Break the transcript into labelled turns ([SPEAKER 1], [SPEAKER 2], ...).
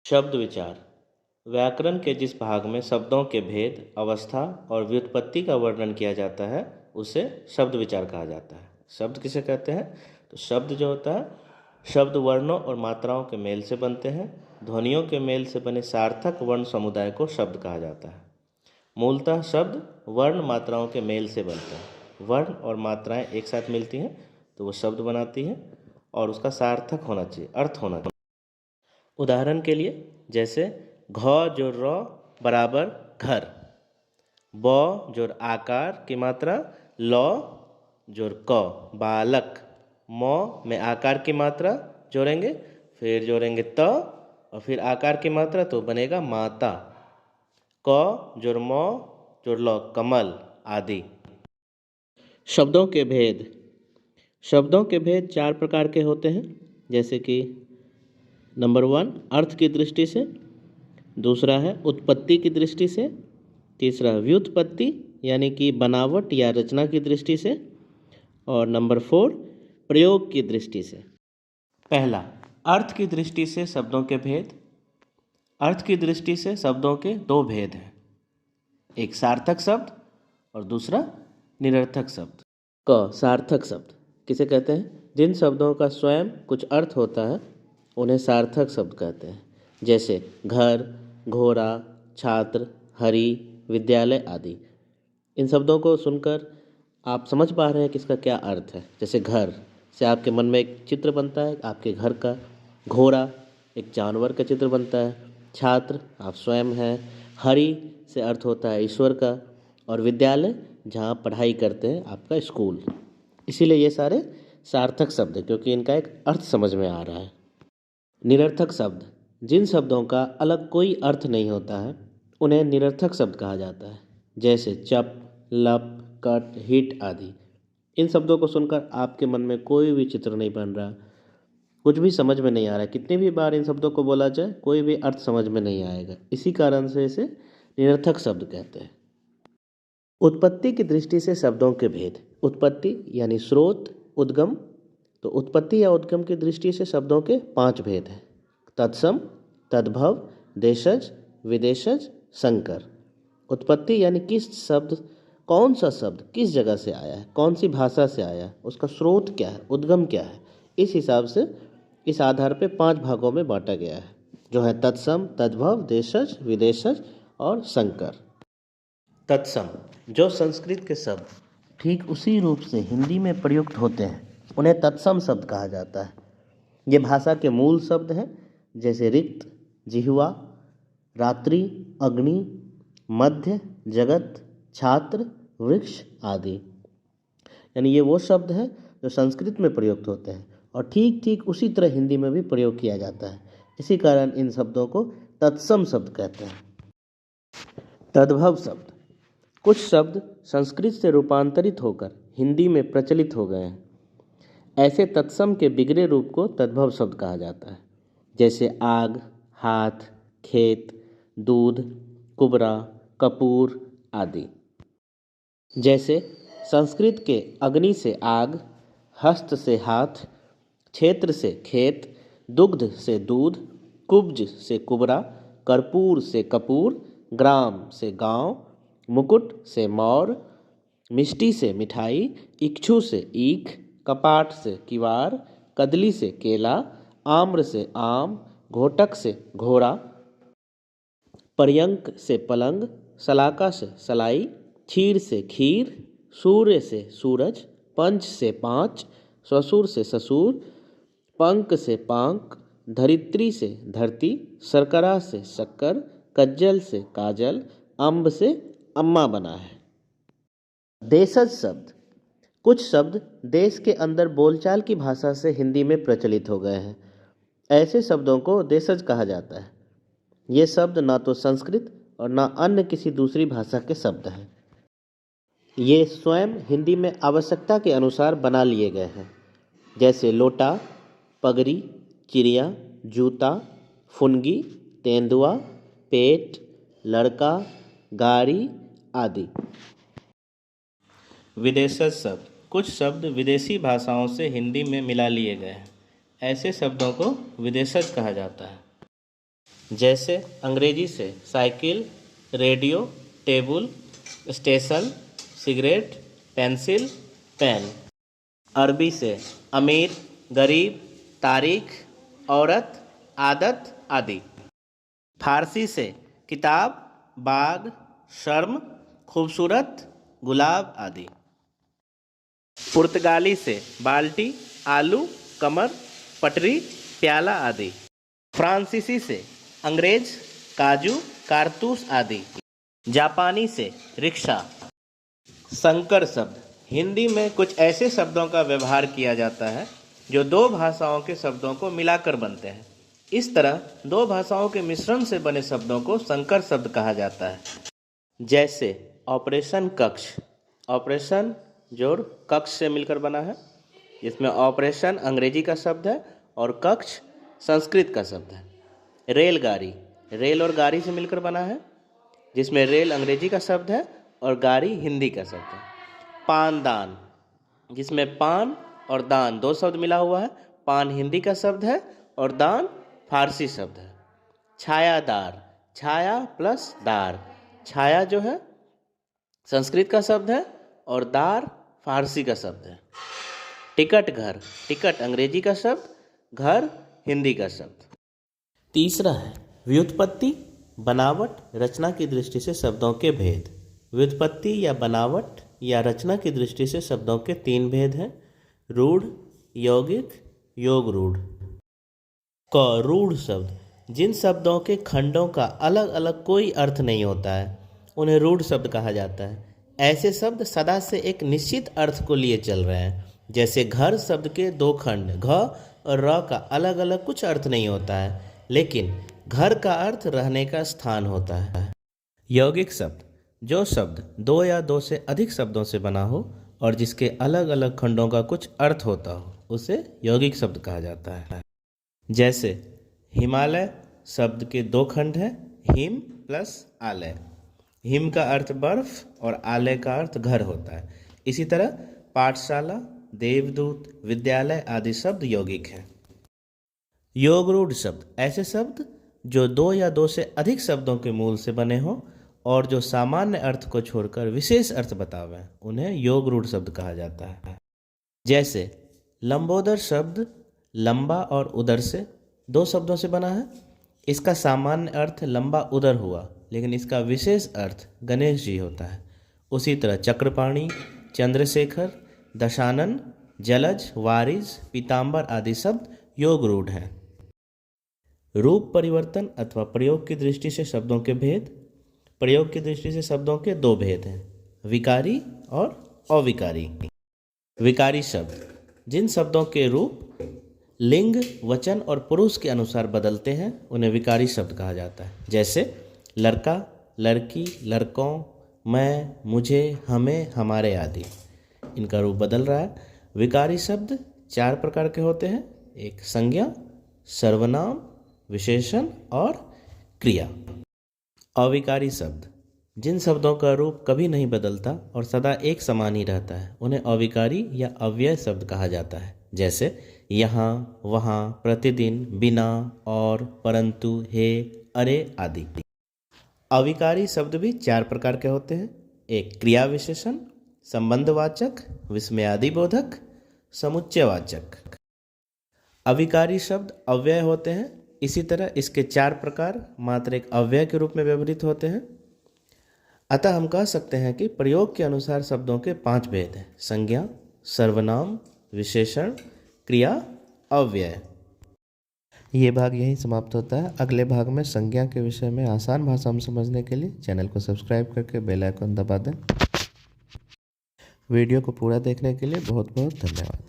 [SPEAKER 1] शब्द विचार। व्याकरण के जिस भाग में शब्दों के भेद, अवस्था और व्युत्पत्ति का वर्णन किया जाता है उसे शब्द विचार कहा जाता है। शब्द किसे कहते हैं? तो शब्द जो होता है, शब्द वर्णों और मात्राओं के मेल से बनते हैं। ध्वनियों के मेल से बने सार्थक वर्ण समुदाय को शब्द कहा जाता है। मूलतः शब्द वर्ण मात्राओं के मेल से बनते हैं। वर्ण और मात्राएं एक साथ मिलती हैं तो वो शब्द बनाती हैं और उसका सार्थक होना चाहिए, अर्थ होना चाहिए। उदाहरण के लिए जैसे घ जोड़ र बराबर घर, ब जोड़ आकार की मात्रा ल जोड़ क बालक, म में आकार की मात्रा जोड़ेंगे, फिर जोड़ेंगे त और फिर आकार की मात्रा तो बनेगा माता, क जोड़ म जोड़ ल कमल आदि। शब्दों के भेद। शब्दों के भेद 4 प्रकार के होते हैं, जैसे कि नंबर 1 अर्थ की दृष्टि से, दूसरा है उत्पत्ति की दृष्टि से, तीसरा व्युत्पत्ति यानी कि बनावट या रचना की दृष्टि से, और नंबर 4 प्रयोग की दृष्टि से। पहला, अर्थ की दृष्टि से शब्दों के भेद। अर्थ की दृष्टि से शब्दों के 2 भेद हैं, एक सार्थक शब्द और दूसरा निरर्थक शब्द। क सार्थक शब्द किसे कहते हैं? जिन शब्दों का स्वयं कुछ अर्थ होता है उन्हें सार्थक शब्द कहते हैं, जैसे घर, घोड़ा, छात्र, हरि, विद्यालय आदि। इन शब्दों को सुनकर आप समझ पा रहे हैं कि इसका क्या अर्थ है। जैसे घर से आपके मन में एक चित्र बनता है आपके घर का, घोड़ा एक जानवर का चित्र बनता है, छात्र आप स्वयं हैं, हरि से अर्थ होता है ईश्वर का, और विद्यालय जहाँ पढ़ाई करते हैं आपका स्कूल। इसीलिए ये सारे सार्थक शब्द हैं क्योंकि इनका एक अर्थ समझ में आ रहा है। निरर्थक शब्द, जिन शब्दों का अलग कोई अर्थ नहीं होता है उन्हें निरर्थक शब्द कहा जाता है, जैसे चप, लप, कट, हिट आदि। इन शब्दों को सुनकर आपके मन में कोई भी चित्र नहीं बन रहा, कुछ भी समझ में नहीं आ रहा। कितनी भी बार इन शब्दों को बोला जाए कोई भी अर्थ समझ में नहीं आएगा, इसी कारण से इसे निरर्थक शब्द कहते हैं। उत्पत्ति की दृष्टि से शब्दों के भेद। उत्पत्ति यानी स्रोत, उद्गम। तो उत्पत्ति या उद्गम की दृष्टि से शब्दों के 5 भेद हैं, तत्सम, तद्भव, देशज, विदेशज, संकर। उत्पत्ति यानी किस शब्द, कौन सा शब्द किस जगह से आया है, कौन सी भाषा से आया है, उसका स्रोत क्या है, उद्गम क्या है। इस हिसाब से इस आधार पे 5 भागों में बांटा गया है, जो है तत्सम, तद्भव, देशज, विदेशज और संकर। तत्सम, जो संस्कृत के शब्द ठीक उसी रूप से हिंदी में प्रयुक्त होते हैं उन्हें तत्सम शब्द कहा जाता है। ये भाषा के मूल शब्द हैं, जैसे रिक्त, जिह्वा, रात्रि, अग्नि, मध्य, जगत, छात्र, वृक्ष आदि। यानी ये वो शब्द हैं जो संस्कृत में प्रयुक्त होते हैं और ठीक ठीक उसी तरह हिंदी में भी प्रयोग किया जाता है। इसी कारण इन शब्दों को तत्सम शब्द कहते हैं। तद्भव शब्द, कुछ शब्द संस्कृत से रूपांतरित होकर हिंदी में प्रचलित हो गए हैं। ऐसे तत्सम के बिगड़े रूप को तद्भव शब्द कहा जाता है, जैसे आग, हाथ, खेत, दूध, कुबरा, कपूर आदि। जैसे संस्कृत के अग्नि से आग, हस्त से हाथ, क्षेत्र से खेत, दुग्ध से दूध, कुब्ज से कुबरा, कर्पूर से कपूर, ग्राम से गांव, मुकुट से मौर, मिष्टी से मिठाई, इक्षु से ईख, कपाट से किवाड़, कदली से केला, आम्र से आम, घोटक से घोड़ा, पर्यंक से पलंग, सलाका से सलाई, क्षीर से खीर, सूर्य से सूरज, पंच से पाँच, ससुर से ससुर, पंक से पांक, धरित्री से धरती, शर्करा से शक्कर, कज्जल से काजल, अम्ब से अम्मा बना है। देशज शब्द, कुछ शब्द देश के अंदर बोलचाल की भाषा से हिंदी में प्रचलित हो गए हैं। ऐसे शब्दों को देशज कहा जाता है। ये शब्द ना तो संस्कृत और ना अन्य किसी दूसरी भाषा के शब्द हैं। ये स्वयं हिंदी में आवश्यकता के अनुसार बना लिए गए हैं, जैसे लोटा, पगड़ी, चिड़िया, जूता, फुनगी, तेंदुआ, पेट, लड़का, गाड़ी आदि। विदेशज शब्द, कुछ शब्द विदेशी भाषाओं से हिंदी में मिला लिए गए हैं। ऐसे शब्दों को विदेशज कहा जाता है। जैसे अंग्रेजी से cycle, radio, table, station, cigarette, pencil, pen. Arbi से अमीर, गरीब, तारीख, औरत, आदत आदि। फारसी से किताब, बाग, शर्म, खूबसूरत, गुलाब आदि। पुर्तगाली से बाल्टी, आलू, कमर, पटरी, प्याला आदि। फ्रांसीसी से अंग्रेज, काजू, कारतूस आदि। जापानी से रिक्शा। संकर शब्द। हिंदी में कुछ ऐसे शब्दों का व्यवहार किया जाता है जो दो भाषाओं के शब्दों को मिलाकर बनते हैं। इस तरह दो भाषाओं के मिश्रण से बने शब्दों को संकर शब्द कहा जाता है। जैसे ऑपरेशन कक्ष। ऑपरेशन जोड़ कक्ष से मिलकर बना है, जिसमें ऑपरेशन अंग्रेजी का शब्द है और कक्ष संस्कृत का शब्द है। रेलगाड़ी। रेल और गाड़ी से मिलकर बना है, जिसमें रेल अंग्रेजी का शब्द है और गाड़ी हिंदी का शब्द है। पानदान, जिसमें पान और दान दो शब्द मिला हुआ है। पान हिंदी का शब्द है और दान फारसी शब्द है। छायादार। छाया प्लस दार। छाया जो है संस्कृत का शब्द है और दार फारसी का शब्द है। टिकट घर। टिकट अंग्रेजी का शब्द, घर हिंदी का शब्द। तीसरा है व्युत्पत्ति, बनावट, रचना की दृष्टि से शब्दों के भेद। व्युत्पत्ति या बनावट या रचना की दृष्टि से शब्दों के तीन भेद हैं: रूढ़, यौगिक, योग रूढ़। क रूढ़ शब्द। जिन शब्दों के खंडों का अलग अलग कोई अर्थ नहीं होता है उन्हें रूढ़ शब्द कहा जाता है। ऐसे शब्द सदा से एक निश्चित अर्थ को लिए चल रहे हैं। जैसे घर शब्द के दो खंड घ और र का अलग अलग कुछ अर्थ नहीं होता है, लेकिन घर का अर्थ रहने का स्थान होता है। यौगिक शब्द। जो शब्द दो या दो से अधिक शब्दों से बना हो और जिसके अलग अलग खंडों का कुछ अर्थ होता हो उसे यौगिक शब्द कहा जाता है। जैसे हिमालय शब्द के दो खंड हैं, हिम प्लस आलय। हिम का अर्थ बर्फ और आलय का अर्थ घर होता है। इसी तरह पाठशाला, देवदूत, विद्यालय आदि शब्द यौगिक हैं। योग रूढ़ शब्द। ऐसे शब्द जो दो या दो से अधिक शब्दों के मूल से बने हों और जो सामान्य अर्थ को छोड़कर विशेष अर्थ बतावें उन्हें योग रूढ़ शब्द कहा जाता है। जैसे लंबोदर शब्द लंबा और उदर से दो शब्दों से बना है। इसका सामान्य अर्थ लंबा उदर हुआ, लेकिन इसका विशेष अर्थ गणेश जी होता है। उसी तरह चक्रपाणी, चंद्रशेखर, दशानन, जलज, वारिज, पीताम्बर आदि शब्द योग रूढ़ हैं। रूप परिवर्तन अथवा प्रयोग की दृष्टि से शब्दों के भेद। प्रयोग की दृष्टि से शब्दों के दो भेद हैं, विकारी और अविकारी। विकारी शब्द। जिन शब्दों के रूप लिंग, वचन और पुरुष के अनुसार बदलते हैं उन्हें विकारी शब्द कहा जाता है। जैसे लड़का, लड़की, लड़कों, मैं, मुझे, हमें, हमारे आदि। इनका रूप बदल रहा है। विकारी शब्द चार प्रकार के होते हैं: एक संज्ञा, सर्वनाम, विशेषण और क्रिया। अविकारी शब्द। जिन शब्दों का रूप कभी नहीं बदलता और सदा एक समान ही रहता है उन्हें अविकारी या अव्यय शब्द कहा जाता है। जैसे यहाँ, वहाँ, प्रतिदिन, बिना, और, परंतु, हे, अरे आदि। अविकारी शब्द भी चार प्रकार के होते हैं: एक क्रिया विशेषण, संबंधवाचक, विस्मयादिबोधक, समुच्चयवाचक। अविकारी शब्द अव्यय होते हैं। इसी तरह इसके चार प्रकार मात्र एक अव्यय के रूप में व्यवहृत होते हैं। अतः हम कह सकते हैं कि प्रयोग के अनुसार शब्दों के पांच भेद हैं: संज्ञा, सर्वनाम, विशेषण, क्रिया, अव्यय। ये भाग यहीं समाप्त होता है। अगले भाग में संज्ञा के विषय में आसान भाषा में समझने के लिए चैनल को सब्सक्राइब करके बेल आइकन दबा दें। वीडियो को पूरा देखने के लिए बहुत बहुत धन्यवाद।